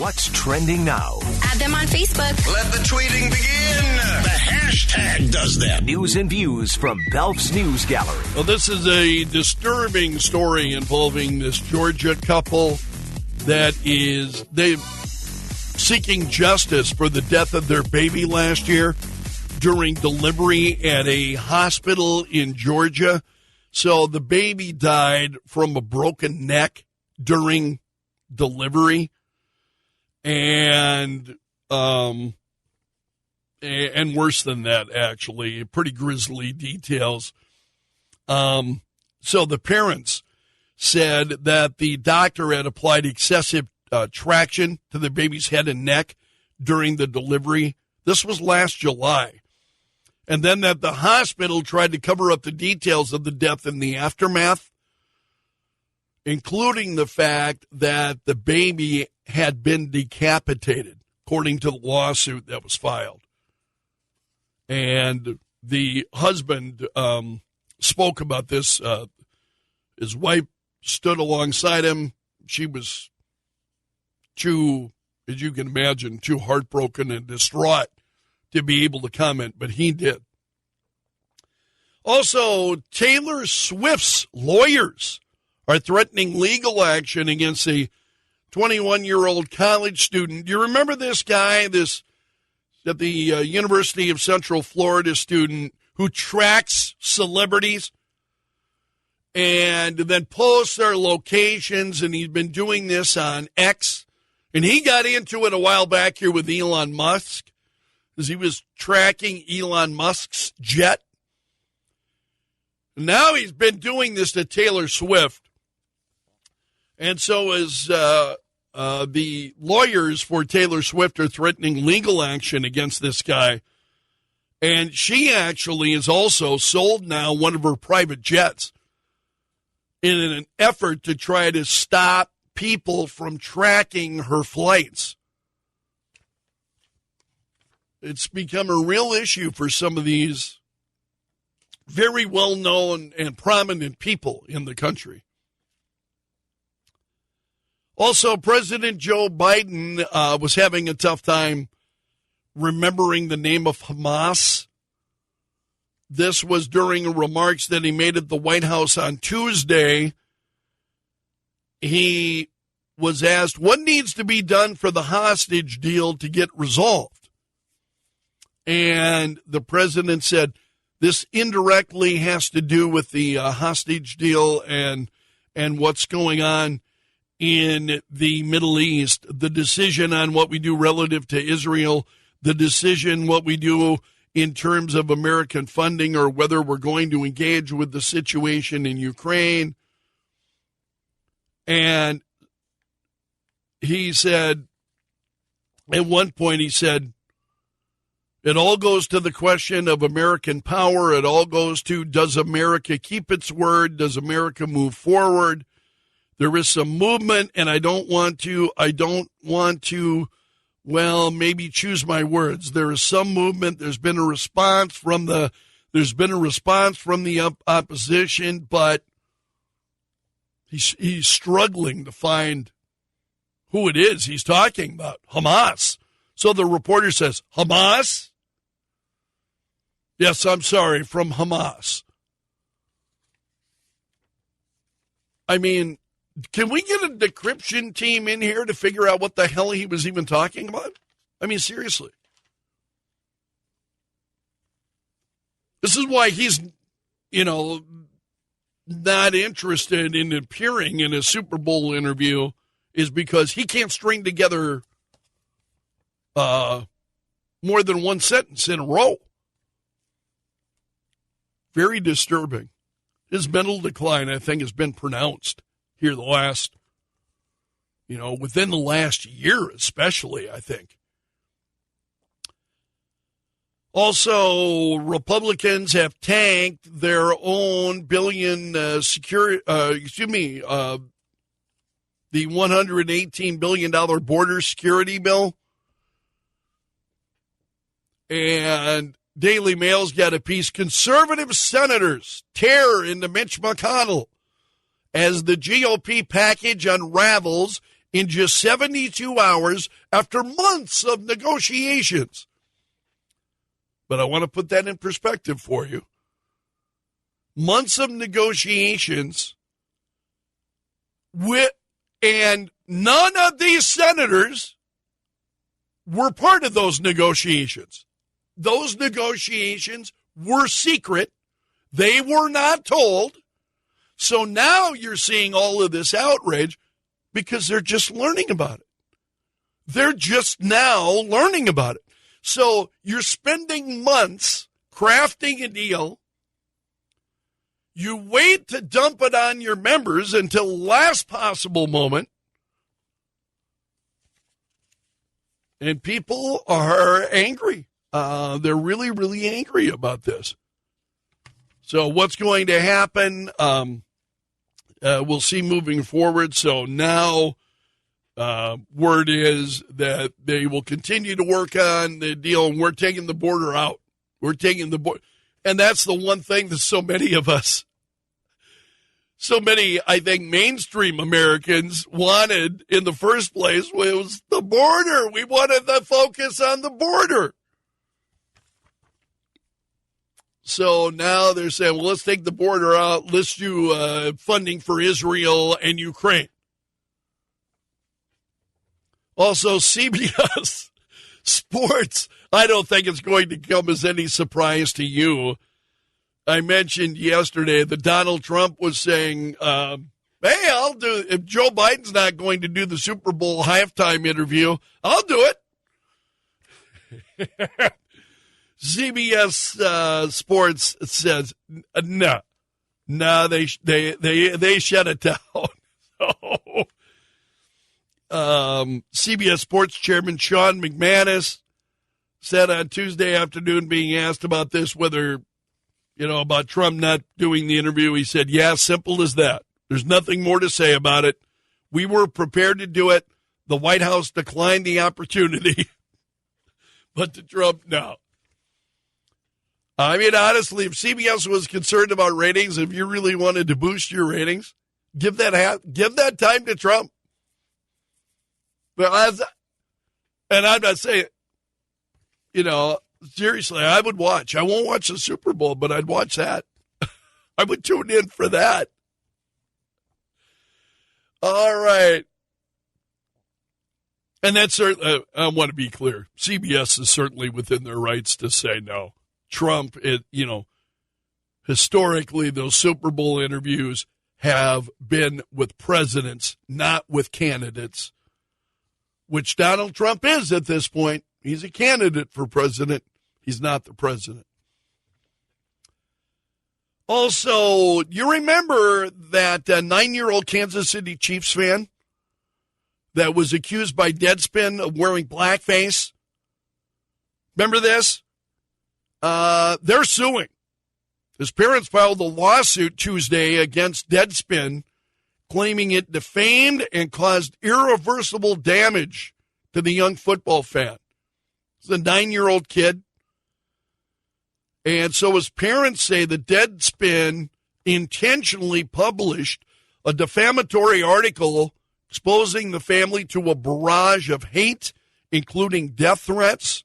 What's trending now? Add them on Facebook. Let the tweeting begin. The hashtag does that. News and views from Belf's News Gallery. Well, this is a disturbing story involving this Georgia couple that is seeking justice for the death of their baby last year during delivery at a hospital in Georgia. So the baby died from a broken neck during delivery, and worse than that, actually, pretty grisly details. So the parents said that the doctor had applied excessive traction to the baby's head and neck during the delivery. This was last July. And then that the hospital tried to cover up the details of the death in the aftermath, including the fact that the baby had been decapitated, according to the lawsuit that was filed. And the husband spoke about this. His wife stood alongside him. She was too, as you can imagine, too heartbroken and distraught to be able to comment, but he did. Also, Taylor Swift's lawyers are threatening legal action against a 21-year-old college student. Do you remember this guy, this at the University of Central Florida student who tracks celebrities and then posts their locations, and he's been doing this on X, and he got into it a while back here with Elon Musk because he was tracking Elon Musk's jet. Now he's been doing this to Taylor Swift. And so as the lawyers for Taylor Swift are threatening legal action against this guy. And she actually has also sold now one of her private jets in an effort to try to stop people from tracking her flights. It's become a real issue for some of these very well-known and prominent people in the country. Also, President Joe Biden was having a tough time remembering the name of Hamas. This was during remarks that he made at the White House on Tuesday. He was asked, what needs to be done for the hostage deal to get resolved? And the president said, this indirectly has to do with the hostage deal and what's going on in the Middle East, the decision on what we do relative to Israel, the decision what we do in terms of American funding or whether we're going to engage with the situation in Ukraine. And he said, at one point he said, it all goes to the question of American power. It all goes to, does America keep its word? Does America move forward? There is some movement, and I don't want to, well, maybe choose my words. There is some movement. There's been a response from the opposition, but he's struggling to find who it is he's talking about. Hamas. So the reporter says, Hamas? Yes, I'm sorry, from Hamas. I mean, can we get a decryption team in here to figure out what the hell he was even talking about? I mean, seriously. This is why he's, not interested in appearing in a Super Bowl interview, is because he can't string together more than one sentence in a row. Very disturbing. His mental decline, I think, has been pronounced here the last, within the last year especially, I think. Also, Republicans have tanked their own the $118 billion border security bill. And Daily Mail's got a piece, conservative senators tear into Mitch McConnell as the GOP package unravels in just 72 hours after months of negotiations. But I want to put that in perspective for you. Months of negotiations and none of these senators were part of those negotiations. Those negotiations were secret. They were not told. So now you're seeing all of this outrage because they're just learning about it. They're just now learning about it. So you're spending months crafting a deal. You wait to dump it on your members until last possible moment. And people are angry. They're really, really angry about this. So what's going to happen? We'll see moving forward. So now word is that they will continue to work on the deal, and we're taking the border out. We're taking the border. And that's the one thing that so many of us, I think, mainstream Americans wanted in the first place was the border. We wanted the focus on the border. So now they're saying, well, let's take the border out. Let's do funding for Israel and Ukraine. Also, CBS Sports, I don't think it's going to come as any surprise to you. I mentioned yesterday that Donald Trump was saying, hey, I'll do, if Joe Biden's not going to do the Super Bowl halftime interview, I'll do it. CBS Sports says, no, they shut it down. CBS Sports Chairman Sean McManus said on Tuesday afternoon, being asked about this, whether, about Trump not doing the interview, he said, yeah, simple as that. There's nothing more to say about it. We were prepared to do it. The White House declined the opportunity. But to Trump, no. I mean, honestly, if CBS was concerned about ratings, if you really wanted to boost your ratings, give that time to Trump. But and I'm not saying, seriously, I would watch. I won't watch the Super Bowl, but I'd watch that. I would tune in for that. All right. And that's certainly, I want to be clear, CBS is certainly within their rights to say no. Trump, historically, those Super Bowl interviews have been with presidents, not with candidates, which Donald Trump is at this point. He's a candidate for president. He's not the president. Also, you remember that 9-year-old Kansas City Chiefs fan that was accused by Deadspin of wearing blackface? Remember this? They're suing. His parents filed a lawsuit Tuesday against Deadspin, claiming it defamed and caused irreversible damage to the young football fan. It's a 9-year-old kid. And so his parents say that Deadspin intentionally published a defamatory article exposing the family to a barrage of hate, including death threats.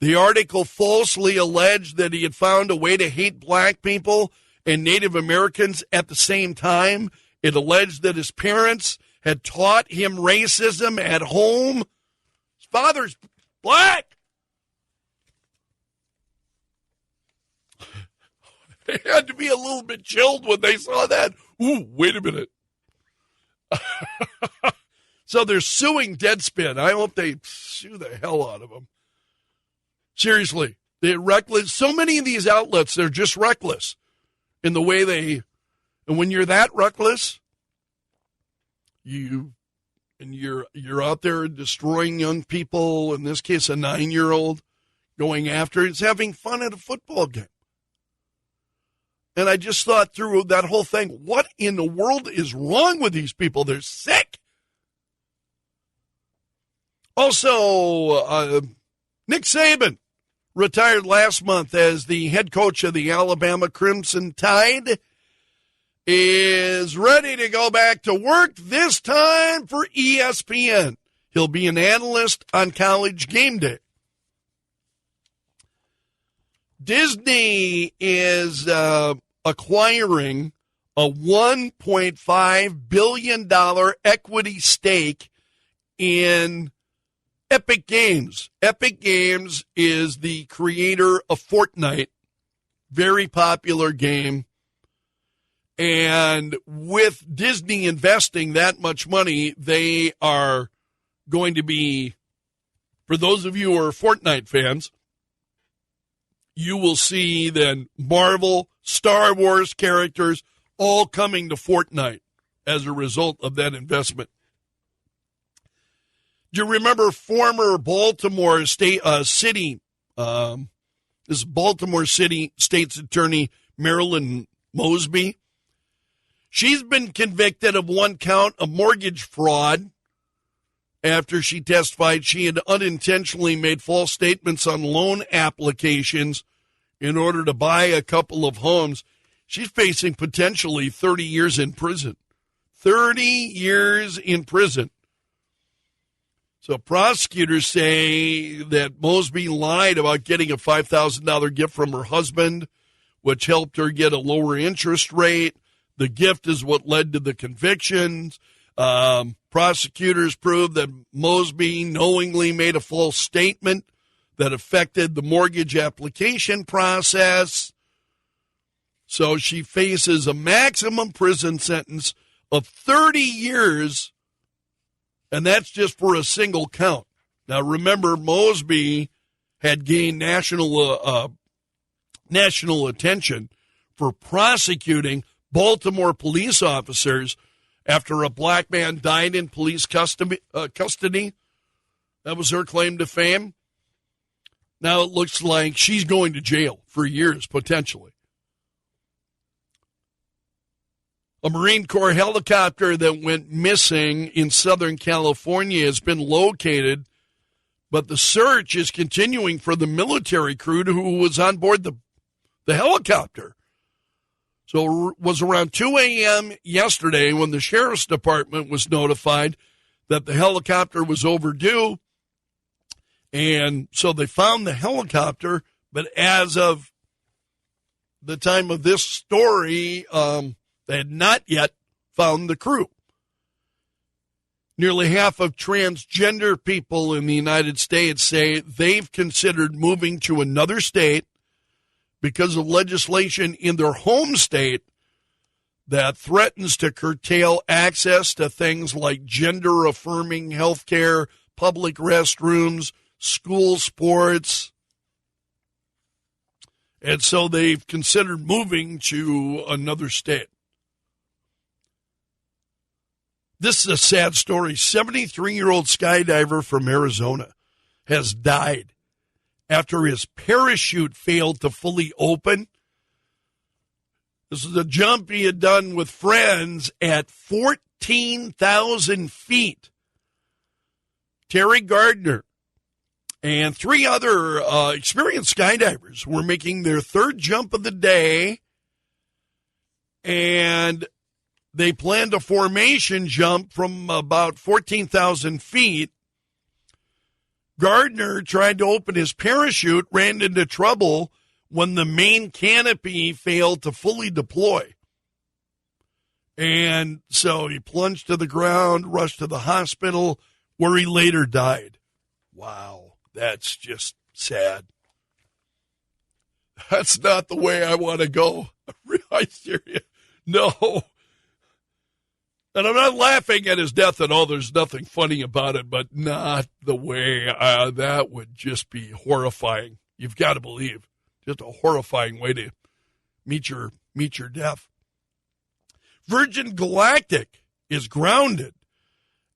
The article falsely alleged that he had found a way to hate black people and Native Americans at the same time. It alleged that his parents had taught him racism at home. His father's black. They had to be a little bit chilled when they saw that. Ooh, wait a minute. So they're suing Deadspin. I hope they sue the hell out of them. Seriously, they're reckless. So many of these outlets, they're just reckless in the way and when you're that reckless, you're out there destroying young people, in this case a 9-year-old, going after, it's having fun at a football game. And I just thought through that whole thing, what in the world is wrong with these people? They're sick. Also, Nick Saban retired last month as the head coach of the Alabama Crimson Tide. is ready to go back to work, this time for ESPN. He'll be an analyst on College Game Day. Disney is acquiring a $1.5 billion equity stake in Epic Games. Epic Games is the creator of Fortnite, very popular game. And with Disney investing that much money, they are going to be, for those of you who are Fortnite fans, you will see then Marvel, Star Wars characters all coming to Fortnite as a result of that investment. Do you remember former Baltimore City, this Baltimore City State's Attorney Marilyn Mosby? She's been convicted of one count of mortgage fraud after she testified she had unintentionally made false statements on loan applications in order to buy a couple of homes. She's facing potentially 30 years in prison. 30 years in prison. So prosecutors say that Mosby lied about getting a $5,000 gift from her husband, which helped her get a lower interest rate. The gift is what led to the convictions. Prosecutors proved that Mosby knowingly made a false statement that affected the mortgage application process. So she faces a maximum prison sentence of 30 years, and that's just for a single count. Now, remember, Mosby had gained national attention for prosecuting Baltimore police officers after a black man died in police custody. That was her claim to fame. Now it looks like she's going to jail for years, potentially. A Marine Corps helicopter that went missing in Southern California has been located, but the search is continuing for the military crew who was on board the helicopter. So it was around 2 a.m. yesterday when the sheriff's department was notified that the helicopter was overdue. And so they found the helicopter, but as of the time of this story, they had not yet found the crew. Nearly half of transgender people in the United States say they've considered moving to another state because of legislation in their home state that threatens to curtail access to things like gender-affirming health care, public restrooms, school sports. And so they've considered moving to another state. This is a sad story. 73-year-old skydiver from Arizona has died after his parachute failed to fully open. This is a jump he had done with friends at 14,000 feet. Terry Gardner and 3 other experienced skydivers were making their third jump of the day, and they planned a formation jump from about 14,000 feet. Gardner tried to open his parachute, ran into trouble when the main canopy failed to fully deploy. And so he plunged to the ground, rushed to the hospital, where he later died. Wow, that's just sad. That's not the way I want to go. I hear you. No. And I'm not laughing at his death at all. There's nothing funny about it, but not the way. That would just be horrifying. You've got to believe. Just a horrifying way to meet your death. Virgin Galactic is grounded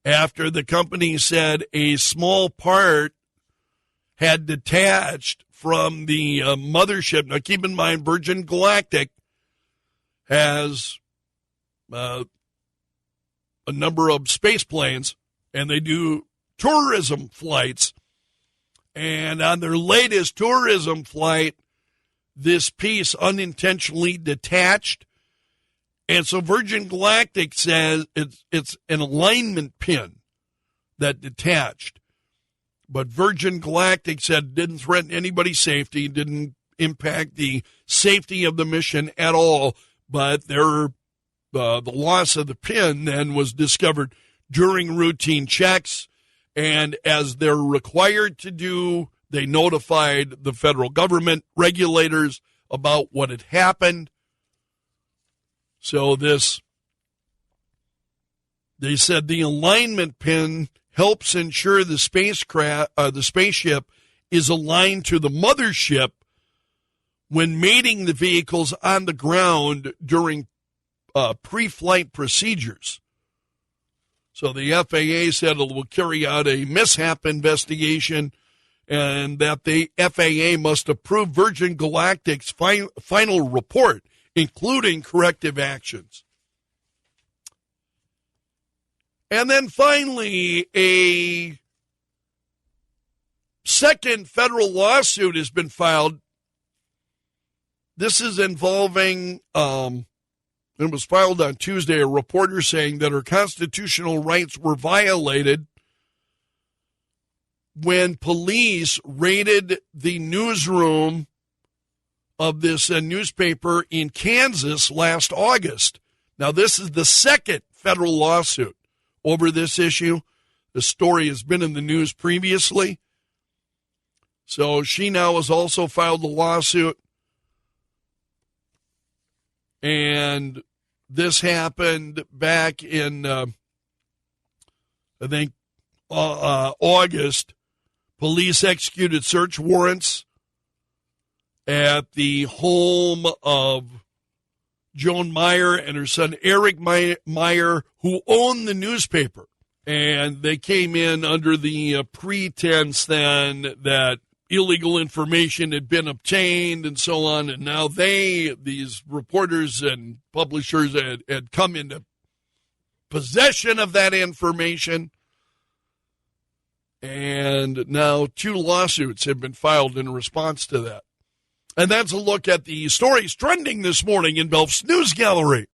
after the company said a small part had detached from the mothership. Now, keep in mind, Virgin Galactic has a number of space planes, and they do tourism flights. And on their latest tourism flight, this piece unintentionally detached, And so Virgin Galactic says it's an alignment pin that detached. But Virgin Galactic said it didn't threaten anybody's safety, didn't impact the safety of the mission at all. But the loss of the pin then was discovered during routine checks. And as they're required to do, they notified the federal government regulators about what had happened. So they said the alignment pin helps ensure the spaceship is aligned to the mothership when mating the vehicles on the ground during pre-flight procedures. So the FAA said it will carry out a mishap investigation and that the FAA must approve Virgin Galactic's final report, including corrective actions. And then finally, a second federal lawsuit has been filed. This is involving, it was filed on Tuesday, a reporter saying that her constitutional rights were violated when police raided the newsroom of this newspaper in Kansas last August. Now, this is the second federal lawsuit over this issue. The story has been in the news previously. So she now has also filed a lawsuit. And this happened back in, August. Police executed search warrants at the home of Joan Meyer and her son Eric Meyer, who owned the newspaper. And they came in under the pretense then that illegal information had been obtained and so on. And now these reporters and publishers had come into possession of that information. And now 2 lawsuits have been filed in response to that. And that's a look at the stories trending this morning in Belf's News Gallery.